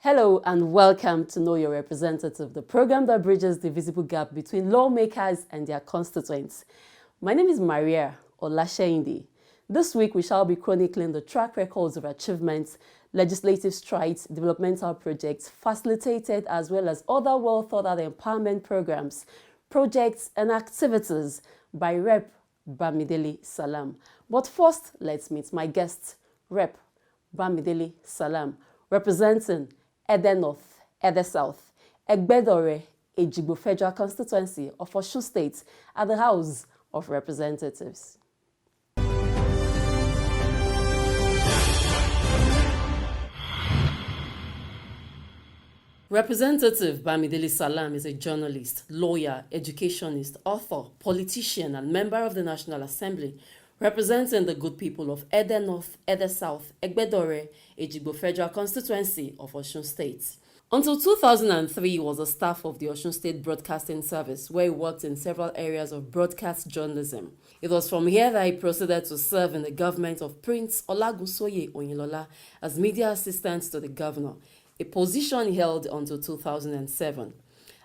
Hello and welcome to Know Your Representative, the program that bridges the visible gap between lawmakers and their constituents. My name is MARIAH Olasheinde. This week we shall be chronicling the track records of achievements, legislative strides, developmental projects facilitated, as well as other well thought out empowerment programs, projects and activities by Rep. Bamidele Salam. But first, let's meet my guest, Rep. Bamidele Salam, representing Ede North, Ede South, Egbedore, Ejigbo Federal Constituency of Osun State at the House of Representatives. Representative Bamidele Salam is a journalist, lawyer, educationist, author, politician, and member of the National Assembly, representing the good people of Ede North, Ede South, Egbedore, Ejigbo Federal Constituency of Osun State. Until 2003, he was a staff of the Osun State Broadcasting Service, where he worked in several areas of broadcast journalism. It was from here that he proceeded to serve in the government of Prince Olagunsoye Oyinlola as media assistant to the governor, a position he held until 2007.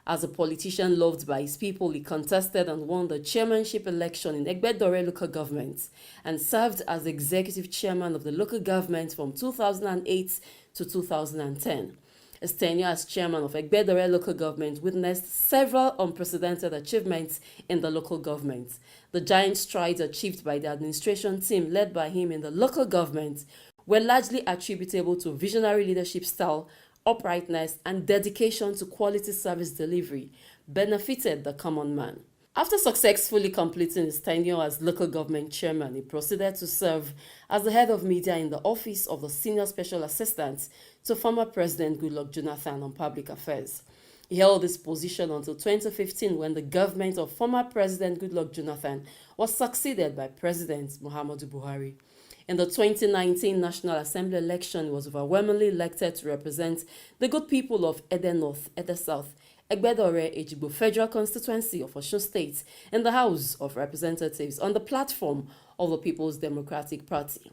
As a politician loved by his people, he contested and won the chairmanship election in Egbedore local government and served as the executive chairman of the local government from 2008 to 2010. His tenure as chairman of Egbedore local government witnessed several unprecedented achievements in the local government. The giant strides achieved by the administration team led by him in the local government were largely attributable to visionary leadership style, uprightness, and dedication to quality service delivery benefited the common man. After successfully completing his tenure as local government chairman, he proceeded to serve as the head of media in the office of the Senior Special Assistant to former President Goodluck Jonathan on public affairs. He held this position until 2015 when the government of former President Goodluck Jonathan was succeeded by President Muhammadu Buhari. In the 2019 National Assembly election, he was overwhelmingly elected to represent the good people of Ede North, Ede South, Egbedore, Ejigbo Federal Constituency of Osun State in the House of Representatives on the platform of the People's Democratic Party.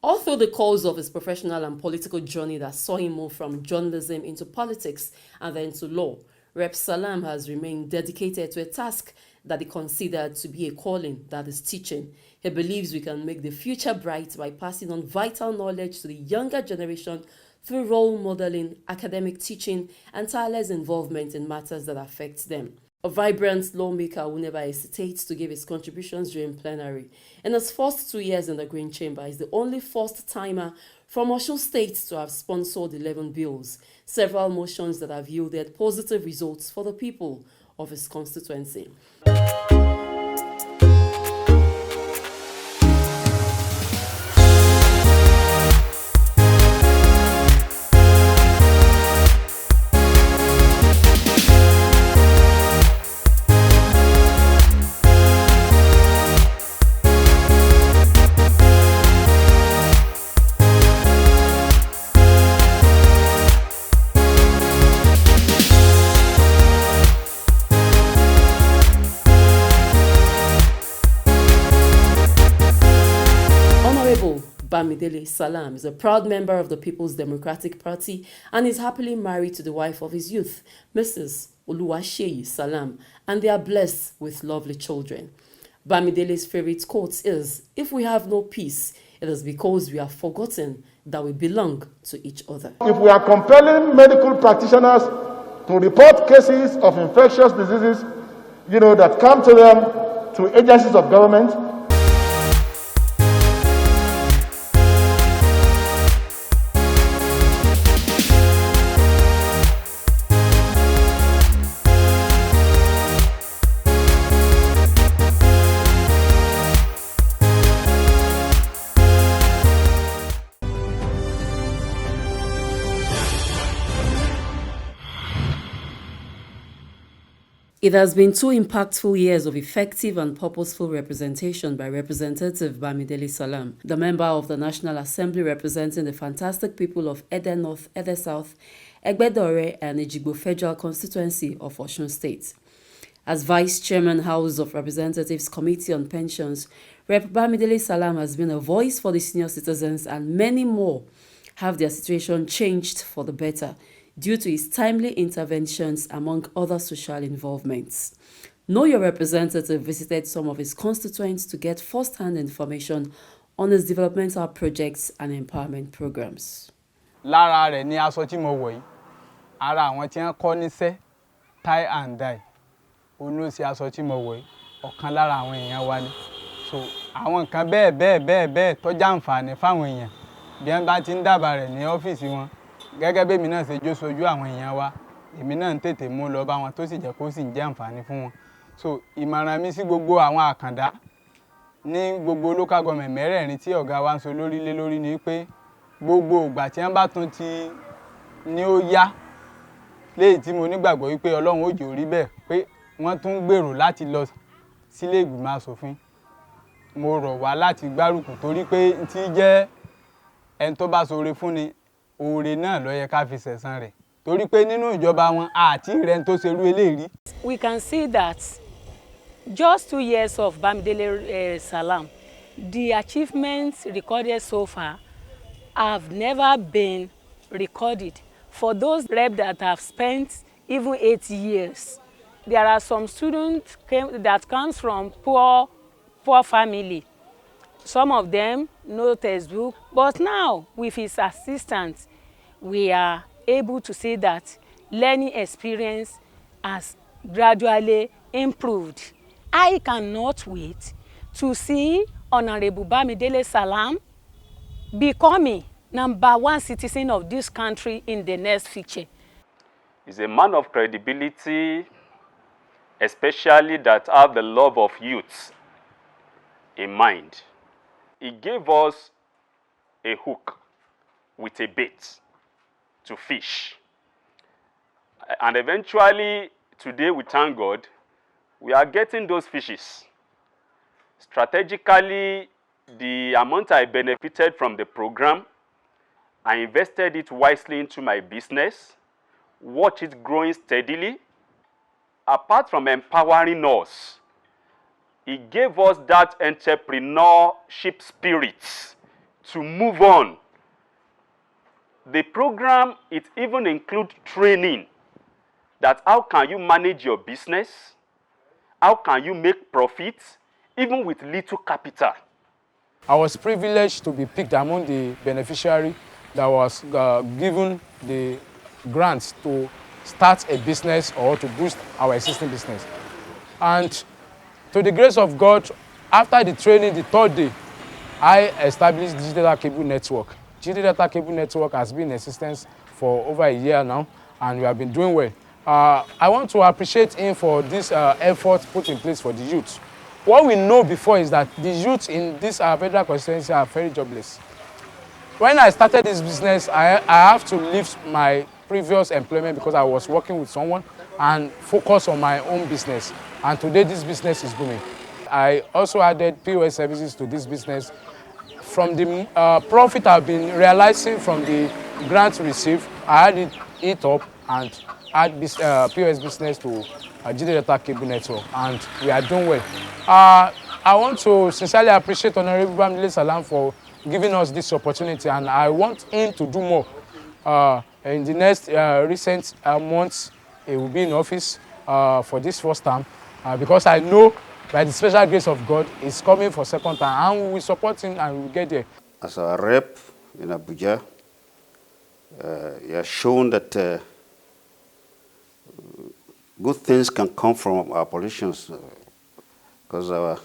All through the course of his professional and political journey that saw him move from journalism into politics and then to law, Rep. Salam has remained dedicated to a task that he considered to be a calling, that is teaching. He believes we can make the future bright by passing on vital knowledge to the younger generation through role modeling, academic teaching, and tireless involvement in matters that affect them. A vibrant lawmaker who never hesitates to give his contributions during plenary. In his first 2 years in the Green Chamber, he's the only first-timer from Osun State to have sponsored 11 bills, several motions that have yielded positive results for the people of his constituency. Bamidele Salam is a proud member of the People's Democratic Party and is happily married to the wife of his youth, Mrs. Oluwaseyi Salam, and they are blessed with lovely children. Bamidele's favorite quote is, "If we have no peace, it is because we have forgotten that we belong to each other." If we are compelling medical practitioners to report cases of infectious diseases, that come to them through agencies of government, It has been 2 impactful years of effective and purposeful representation by Representative Bamidele Salam, the member of the National Assembly representing the fantastic people of Ede North, Ede South, Egbedore and Ejigbo Federal Constituency of Osun State. As Vice Chairman House of Representatives Committee on Pensions, Rep. Bamidele Salam has been a voice for the senior citizens, and many more have their situation changed for the better. due to his timely interventions among other social involvements. Know Your Representative visited some of his constituents to get first-hand information on his developmental projects and empowerment programs. Lára rẹ̀ ni aṣọ tí mo wọ̀ yìí, ara àwọn tí wọ́n kọ́ níṣẹ́ tie and dye, òun ló ṣe aṣọ tí mo wọ̀ yìí, ọ̀kan lára àwọn èèyàn wa ni. So àwọn nǹkan bẹ́ẹ̀ tó jàǹfààní fáwọn èèyàn bí wọ́n bá ti ń dábàá rẹ̀ ní ọ́fíìsì wọn gẹ́gẹ́ bí èmi náà ṣe jó sojú àwọn èèyàn wa èmi náà ń tètè mú lọ bá wọn tó sì jẹ́ kó sì ń jẹ́ àǹfààní fún wọn. So ìmọ̀ràn mi sí gbogbo àwọn àkàndá ní gbogbo local government mẹ́rẹ̀ẹ̀rin tí ọ̀gá wa ń so lórí lé lórí ni pé gbogbo ìgbà tí wọ́n bá tún ti ní ó yá léyìí tí mo nígbàgbọ́ wípé Ọlọ́run ó jẹ́ ó rí bẹ́ẹ̀ pé wọ́n tún gbèrò láti lọ sílé ìgbìmọ̀ aṣòfin mo rọ̀ wá láti gbárùkù torí pé tí jẹ́ ẹni tó bá ṣoore fún ni oore náà ló yẹ ká fi sẹ̀san rẹ̀ torí pé nínú ìjọba wọn àti ìrẹ́ni tó ṣerú eléyìí. We can see that just 2 years of Bamidele Salam, the achievements recorded so far have never been recorded. For those reps that have spent even 8 years, there are some students that comes from poor family. Some of them no textbook, but now with his assistance, we are able to see that learning experience has gradually improved. I cannot wait to see Honorable Bamidele Salam becoming #1 citizen of this country in the next future. He's a man of credibility, especially that have the love of youth in mind. He gave us a hook with a bait to fish. And eventually, today we thank God, we are getting those fishes. Strategically, the amount I benefited from the program, I invested it wisely into my business, watch it growing steadily. Apart from empowering us, he gave us that entrepreneurship spirit to move on. The program, it even includes training that how can you manage your business, how can you make profits, even with little capital. I was privileged to be picked among the beneficiary that was given the grants to start a business or to boost our existing business. And to the grace of God, after the training, the 3rd day, I established Digital Cable Network. Digital Cable Network has been in existence for over a year now, and we have been doing well. I want to appreciate him for this effort put in place for the youth. What we know before is that the youth in this federal constituency are very jobless. When I started this business, I have to leave my previous employment because I was working with someone and focus on my own business. And today this business is booming. I also added POS services to this business. From the profit I've been realizing from the grants received, I added it up and add this POS business to Digital Cable Network, and we are doing well. I want to sincerely appreciate Honorable Bamidele Salam for giving us this opportunity, and I want him to do more. In the next recent months, he will be in office for this first term, because I know by the special grace of God, he's coming for second time, and we will support him and we will get there. As a rep in Abuja, he has shown that good things can come from our politicians, because our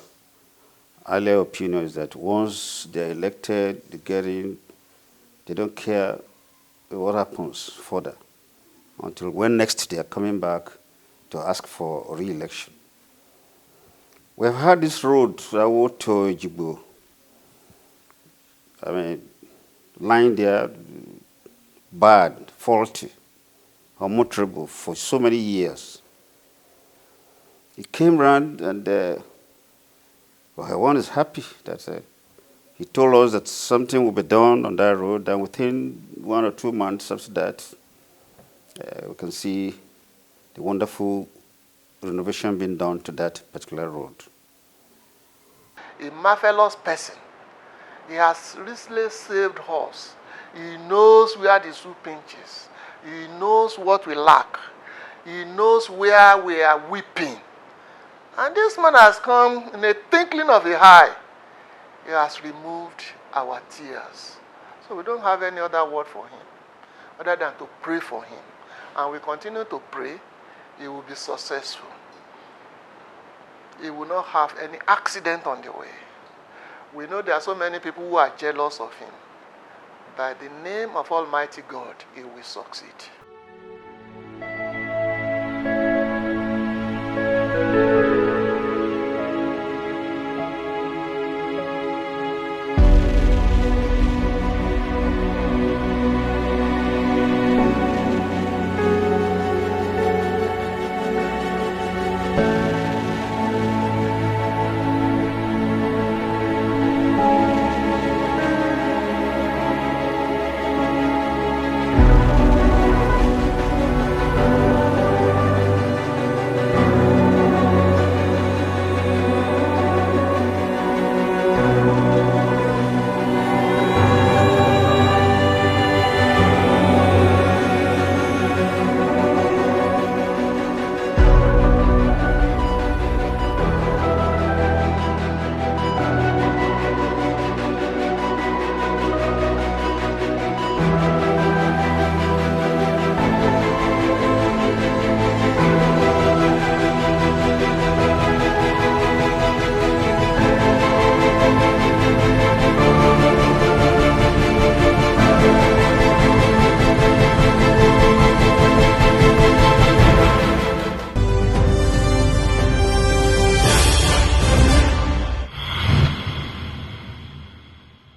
earlier opinion is that once they're elected, they get in, they don't care what happens further until when next they are coming back to ask for re-election. We've had this road, Rawo to Jibo, lying there, bad, faulty, unmotorable for so many years. He came around and one is happy that he told us that something will be done on that road, and within 1 or 2 months after that, we can see the wonderful renovation being done to that particular road. A marvelous person. He has recently saved us. He knows where the soup pinches. He knows what we lack. He knows where we are weeping. And this man has come in a twinkling of the eye. He has removed our tears. So we don't have any other word for him other than to pray for him. And we continue to pray. He will be successful. He will not have any accident on the way. We know there are so many people who are jealous of him. By the name of Almighty God, he will succeed.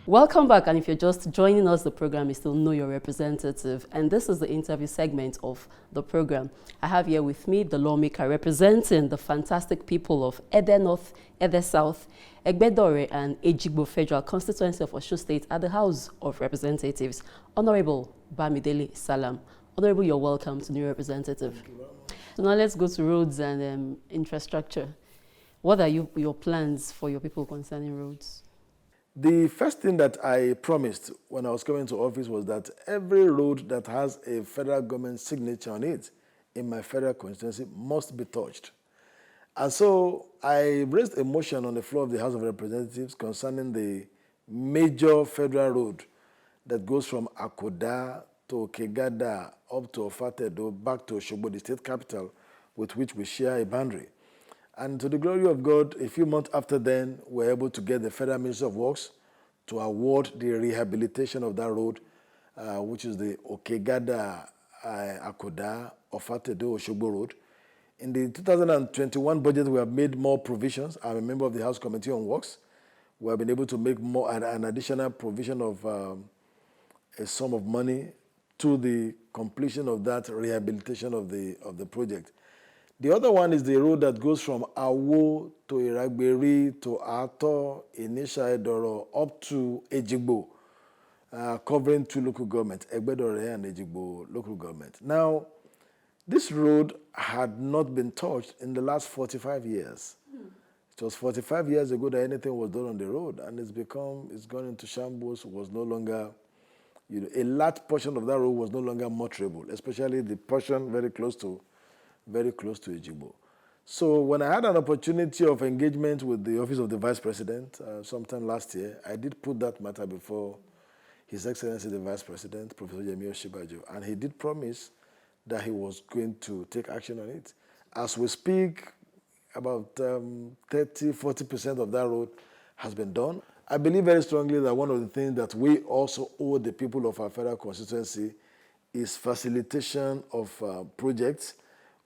Welcome back, and if you're just joining us, the program is still Know Your Representative, and this is the interview segment of the program. I have here with me the lawmaker representing the fantastic people of Ede North, Ede South, Egbedore and Ejigbo Federal Constituency of Osun State at the House of Representatives, Honorable Bamidele Salam. Honorable, you're welcome to New Representative. So now let's go to roads and infrastructure. What are your plans for your people concerning roads? The first thing that I promised when I was coming to office was that every road that has a federal government signature on it in my federal constituency must be touched. And so I raised a motion on the floor of the House of Representatives concerning the major federal road that goes from Akoda to Kegada up to Ofatedo back to Osogbo, the state capital, with which we share a boundary. And to the glory of God, a few months after then, we were able to get the Federal Ministry of Works to award the rehabilitation of that road, which is the Okegada Akoda Ofatedo Osogbo Road. In the 2021 budget, we have made more provisions. I'm a member of the House Committee on Works. We have been able to make more an additional provision of a sum of money to the completion of that rehabilitation of the project. The other one is the road that goes from Awo to Iragberi to Ato, Inisha Edoro, up to Ejigbo, covering two local governments, Egbedore and Ejigbo local government. Now, this road had not been touched in the last 45 years. It was 45 years ago that anything was done on the road, and it's gone into shambles, was no longer, a large portion of that road was no longer motorable, especially the portion very close to Ejigbo. So when I had an opportunity of engagement with the Office of the Vice President sometime last year, I did put that matter before His Excellency the Vice President, Professor Yemi Osinbajo, and he did promise that he was going to take action on it. As we speak, about 30-40% of that road has been done. I believe very strongly that one of the things that we also owe the people of our federal constituency is facilitation of projects,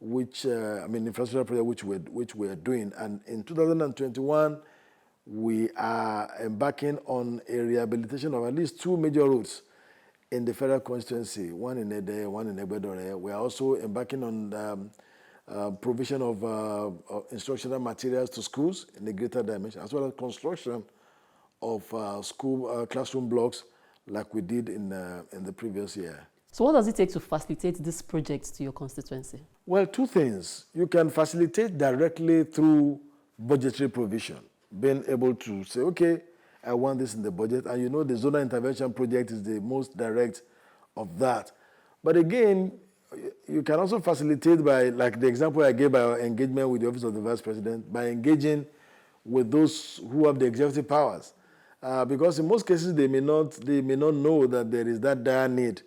infrastructure projects which we are doing. And in 2021, we are embarking on a rehabilitation of at least two major roads in the federal constituency, one in Ede, one in Egbedore. We are also embarking on provision of instructional materials to schools in the greater dimension, as well as construction of school classroom blocks like we did in the previous year. So what does it take to facilitate this project to your constituency? Well, two things. You can facilitate directly through budgetary provision, being able to say, okay, I want this in the budget, and the zonal intervention project is the most direct of that. But again, you can also facilitate by, like the example I gave, by our engagement with the Office of the Vice President, by engaging with those who have the executive powers. Because in most cases, they may not know that there is that dire need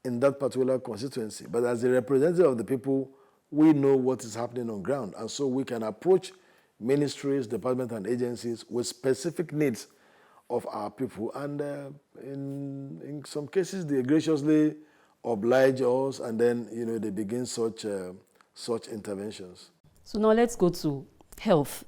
in that particular constituency. But as a representative of the people, we know what is happening on ground. And so we can approach ministries, departments, and agencies with specific needs of our people. And in some cases, they graciously oblige us, and then they begin such interventions. So now let's go to health.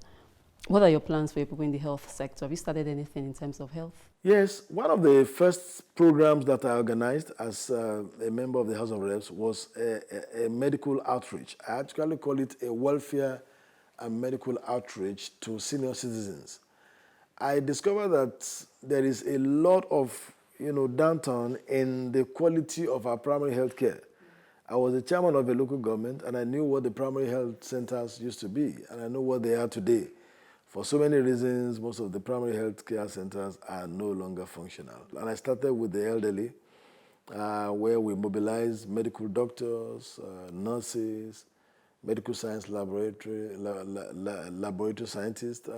What are your plans for your people in the health sector? Have you started anything in terms of health? Yes, one of the first programs that I organized as a member of the House of Reps was a medical outreach. I actually call it a welfare and medical outreach to senior citizens. I discovered that there is a lot of downturn in the quality of our primary health care. I was the chairman of a local government, and I knew what the primary health centers used to be, and I know what they are today. For so many reasons, most of the primary health care centers are no longer functional. And I started with the elderly, where we mobilized medical doctors, nurses, medical science laboratory scientists,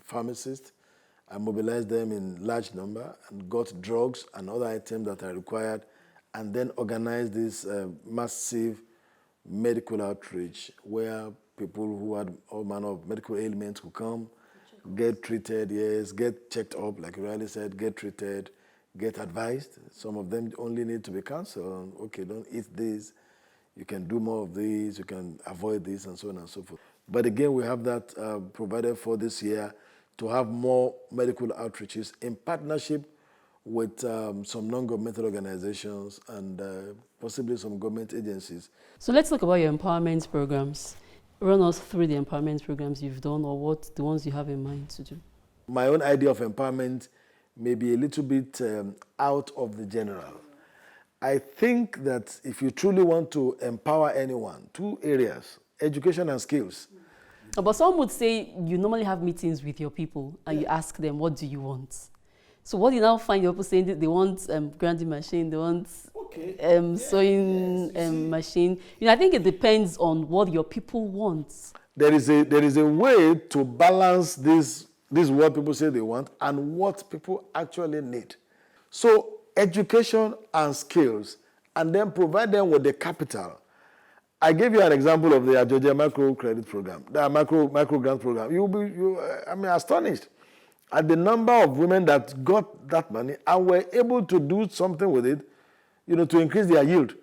pharmacists. I mobilized them in large number and got drugs and other items that are required, and then organized this massive medical outreach where people who had all manner of medical ailments could come, get treated, yes, get checked up, like Riley said, get treated, get advised. Some of them only need to be counseled. Okay, don't eat this. You can do more of this. You can avoid this, and so on and so forth. But again, we have that provided for this year to have more medical outreaches in partnership with some non-governmental organizations and possibly some government agencies. So let's talk about your empowerment programs. Run us through the empowerment programs you've done, or what the ones you have in mind to do. My own idea of empowerment may be a little bit out of the general. I think that if you truly want to empower anyone, two areas, education and skills. But some would say you normally have meetings with your people and you ask them, what do you want? So what do you now find your people saying that they want grinding machine, they want sewing machine? I think it depends on what your people want. There is a way to balance this what people say they want and what people actually need. So education and skills, and then provide them with the capital. I gave you an example of the Georgia micro credit program, the micro grant program. You'll be astonished at the number of women that got that money and were able to do something with it, to increase their yield.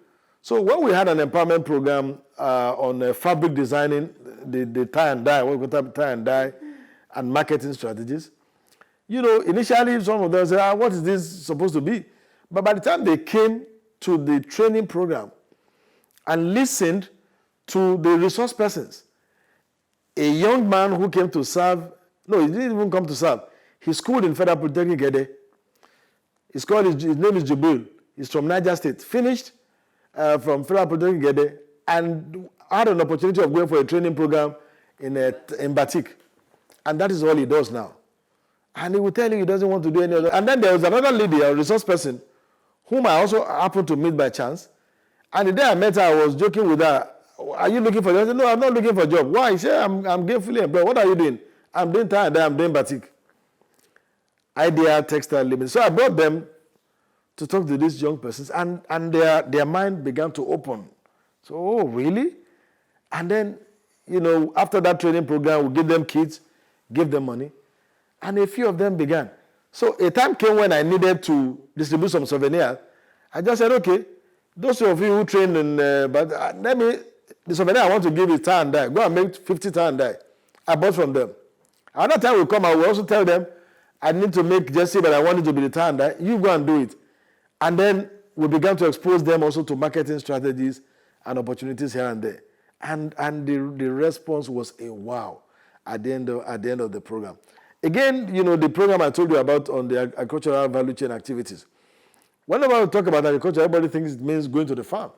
So when we had an empowerment program on fabric designing, the tie and dye, what we call tie and dye, and marketing strategies, initially some of them said, what is this supposed to be? But by the time they came to the training program and listened to the resource persons, a young man who came to serve, no, he didn't even come to serve. He schooled in Federal Polytechnic Gede. His name is Jibril. He's from Niger State. Finished from Federal Polytechnic Gede and had an opportunity of going for a training program in Batik. And that is all he does now. And he will tell you he doesn't want to do any other. And then there was another lady, a resource person, whom I also happened to meet by chance. And the day I met her, I was joking with her. Are you looking for a job? I said, no, I'm not looking for a job. Why? She said, I'm gainfully employed. What are you doing? I'm doing tie and dye, I'm doing batik. Idea Textile Limited. So I brought them to talk to these young persons, and their mind began to open. So, oh, really? And then, after that training program, we give them kits, give them money, and a few of them began. So a time came when I needed to distribute some souvenirs. I just said, okay, those of you who train in, the souvenir I want to give is tie and dye. Go and make 50 tie and dye. I bought from them. Another time will come, I will also tell them, I need to make jersey, but I want it to be the tie and dye. You go and do it. And then we began to expose them also to marketing strategies and opportunities here and there. And the response was a wow at the end of the program. Again, the program I told you about on the agricultural value chain activities. Whenever we talk about agriculture, everybody thinks it means going to the farm.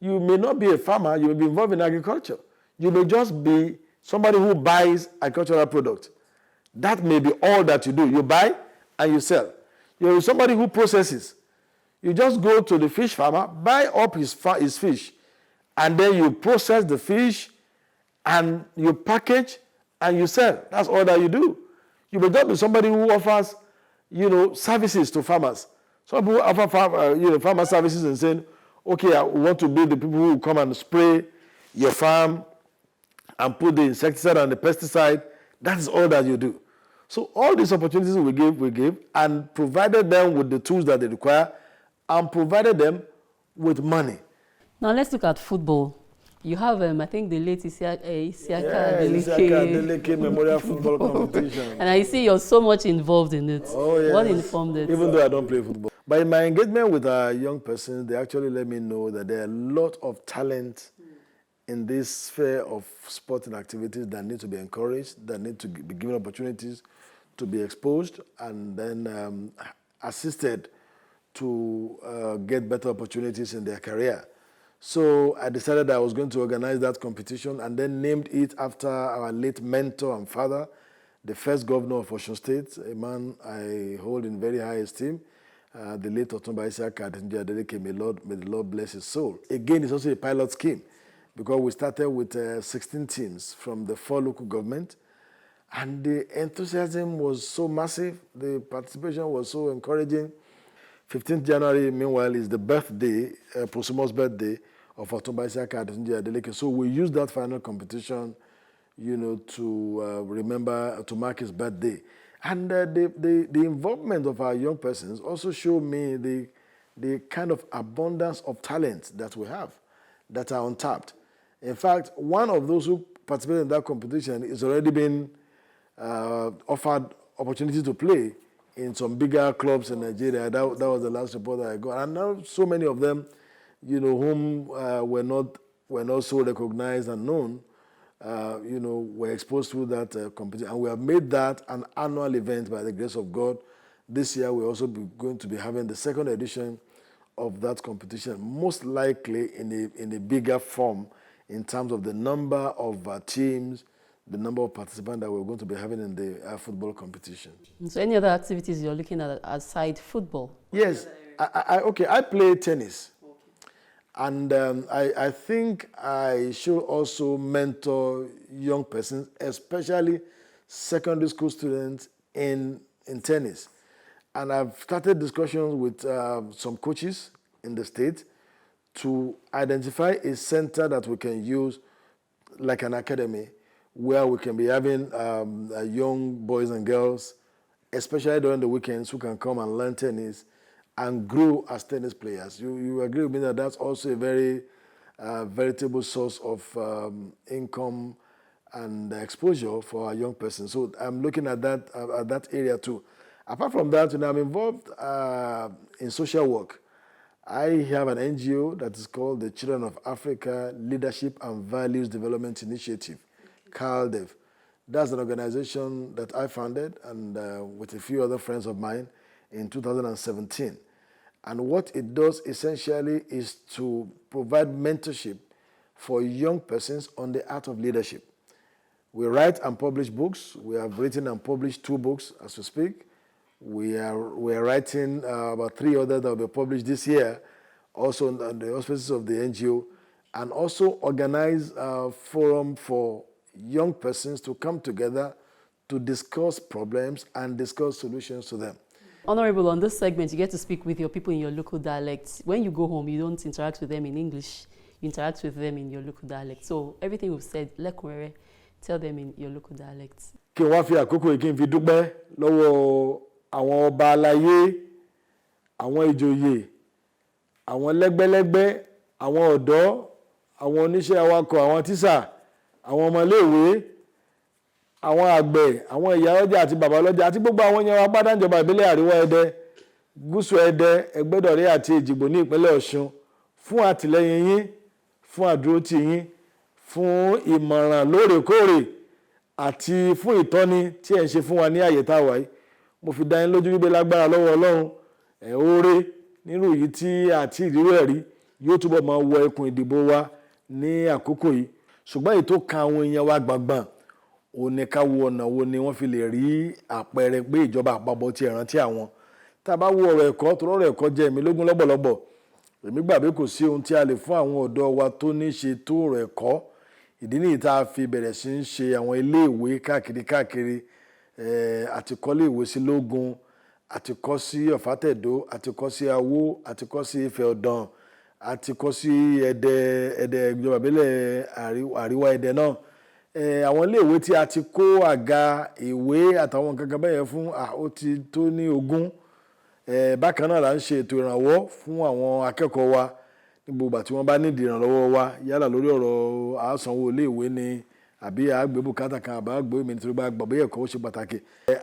You may not be a farmer, you may be involved in agriculture. You may just be somebody who buys agricultural products. That may be all that you do. You buy and you sell. You're somebody who processes. You just go to the fish farmer, buy up his fish, and then you process the fish, and you package, and you sell. That's all that you do. You may not be somebody who offers, services to farmers. Some people offer farmer services and saying, okay, I want to be the people who come and spray your farm and put the insecticide and the pesticide. That is all that you do. So all these opportunities we give, and provided them with the tools that they require, and provided them with money. Now let's look at football. You have, I think, the late Isiaka Deleke Memorial Football Competition. And I see you're so much involved in it. Oh, yes. What informed it? Even though I don't play football. But in my engagement with our young persons, they actually let me know that there are a lot of talent in this sphere of sporting activities that need to be encouraged, that need to be given opportunities to be exposed, and then assisted to get better opportunities in their career. So I decided I was going to organize that competition, and then named it after our late mentor and father, the first governor of Osun State, a man I hold in very high esteem, the late Otumba Isiaka Adeleke. May the Lord bless his soul. Again, it's also a pilot scheme, because we started with 16 teams from the 4 local governments, and the enthusiasm was so massive, the participation was so encouraging. 15th January, meanwhile, is the birthday, posthumous birthday of Otumba Isiaka Adeleke. So we used that final competition, to remember, to mark his birthday. And the involvement of our young persons also showed me the kind of abundance of talent that we have, that are untapped. In fact, one of those who participated in that competition is already been offered opportunity to play in some bigger clubs in Nigeria. That was the last report that I got. And now so many of them, whom were not so recognized and known, were exposed through that competition. And we have made that an annual event by the grace of God. This year we're also going to be having the 2nd edition of that competition, most likely in a bigger form in terms of the number of teams, the number of participants that we're going to be having in the football competition. So any other activities you're looking at aside football? Yes. I play tennis. And I think I should also mentor young persons, especially secondary school students in tennis. And I've started discussions with some coaches in the state to identify a center that we can use, like an academy, where we can be having young boys and girls, especially during the weekends, who can come and learn tennis and grow as tennis players. You agree with me that that's also a very veritable source of income and exposure for our young persons. So I'm looking at that area too. Apart from that, I'm involved in social work. I have an NGO that is called the Children of Africa Leadership and Values Development Initiative, CALDEV. That's an organization that I founded and with a few other friends of mine in 2017. And what it does essentially is to provide mentorship for young persons on the art of leadership. We write and publish books. We have written and published 2 books as we speak. We are writing about 3 others that will be published this year, also on the auspices of the NGO, and also organize a forum for young persons to come together to discuss problems and discuss solutions to them. Honorable, on this segment, you get to speak with your people in your local dialect. When you go home, you don't interact with them in English. You interact with them in your local dialect. So everything we've said, lekunrere, tell them in your local dialect. Kí n wá fi àkókò yìí kí n fi dúpẹ́ lọ́wọ́ àwọn ọba aláyé, àwọn ìjòyè, àwọn lẹ́gbẹ́lẹ́gbẹ́, àwọn ọ̀dọ́, àwọn oníṣẹ́ awakọ̀, àwọn tíṣà, àwọn ọmọléèwé, àwọn àgbẹ̀, àwọn ìyá ọlọ́jà àti bàbá ọlọ́jà àti gbogbo àwọn èèyàn wa pátá níjọba ìbílẹ̀ Àríwá Ẹdẹ, Gúúsù Ẹdẹ, Ẹgbẹ́dọ̀rẹ́ àti Èjìgbò ní ìpínlẹ̀ Ọ̀ṣun fún àtìlẹ́yìn yín, fún àdúrótì yín, fún ìmọ̀ràn lóòrèkóòrè àti fún ìtọ́ni tí ẹ ń ṣe fún wa ní àyè tá a wà yìí. Mo fi dá yín lójú wípé lágbára lọ́wọ́ Ọlọ́run oore nírú yìí tí àti ìrírú ẹ̀rí yóò túbọ̀ máa wọ ẹkùn ìdìbò wa ní àkókò yìí. Ṣùgbọ́n èyí tó kan àwọn èèyàn wa gbọ̀ngbọ̀n ó ní ká wo ọ̀nà wo ni wọ́n fi lè rí àpẹẹrẹ pé ìjọba àpapọ̀ ti rántí àwọn tá a bá wo ọ̀rọ̀ ẹ̀kọ́ tó rọrọ̀ ẹ̀kọ́ jẹ́ èmi lógún lọ́bọ̀lọ́bọ̀ èmi gbà pé kò sí ohun tí a lè fún àwọn ọ̀dọ́ wa tó ní ṣe tó ọ̀rọ̀ ẹ̀kọ́ ìdí nìyí tá a fi bẹ̀rẹ̀ sí ń ṣe àwọn iléèwé káàkiri àti kọ́lé ìwé sí Lógùn àti kọ́ sí Ọ̀fàtẹ̀dó àti kọ́ sí Awó àti kọ́ sí Ifẹ̀ Ọ̀dàn àti kọ́ sí Ẹdẹ ìjọba ìbílẹ̀ àríwá Ẹdẹ náà àwọn iléèwé tí a ti kó àga ìwé àtàwọn nǹkan kan bẹ́yẹn fún ó ti tó ní 20 bákan náà là ń ṣe ètò ìrànwọ́ fún àwọn akẹ́kọ̀ọ́ wa ní gbogbo àti wọ́n bá nídìí ìrànlọ́wọ́ wa yálà lórí ọ̀rọ̀ àsanwó iléèwé ni àbí àgbẹ̀ bùkátà kan àbá àgbẹ̀ mi nítorí bá gbọ́ bóyá ẹ̀kọ́ ó ṣe pàtàkì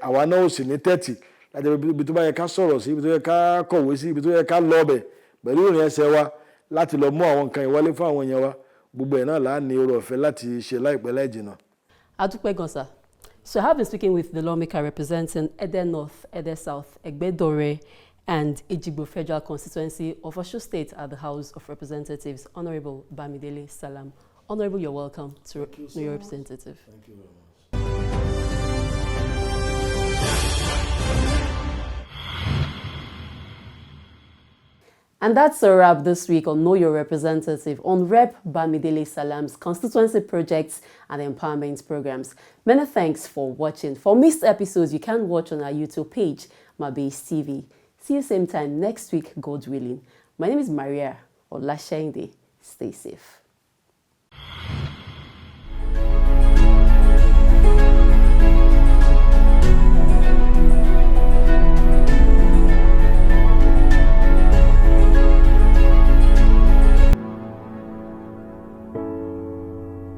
àwa náà ò sì ní tẹ́tì láti ibi tó bá yẹ ká sọ̀rọ̀ sí ibi tó yẹ ká kọ̀wé sí ibi tó yẹ ká lọ ọbẹ̀ pẹ̀lú ìrìn ẹsẹ̀ wa láti lọ mú àwọn nǹkan ìwọlé fún àwọn èèyàn wa gbogbo ẹ̀ náà là á ní oore ọ̀fẹ́ láti ṣe láìpẹ́ láì jìnnà. Adúpẹ́ gan sir. So I have been speaking with the lawmaker representing Ede North, Ede South, Egbedore and Ejigbo Federal Constituency of Osun State at the House of Representatives, Honorable Bamidele Salam. Honorable, you're welcome to New Representative. Thank you very much. And that's a wrap this week on Know Your Representative on Rep Bamidele Salam's constituency projects and empowerment programs. Many thanks for watching. For missed episodes, you can watch on our YouTube page, Mabase TV. See you same time next week, God willing. My name is Maria Olashende. Stay safe.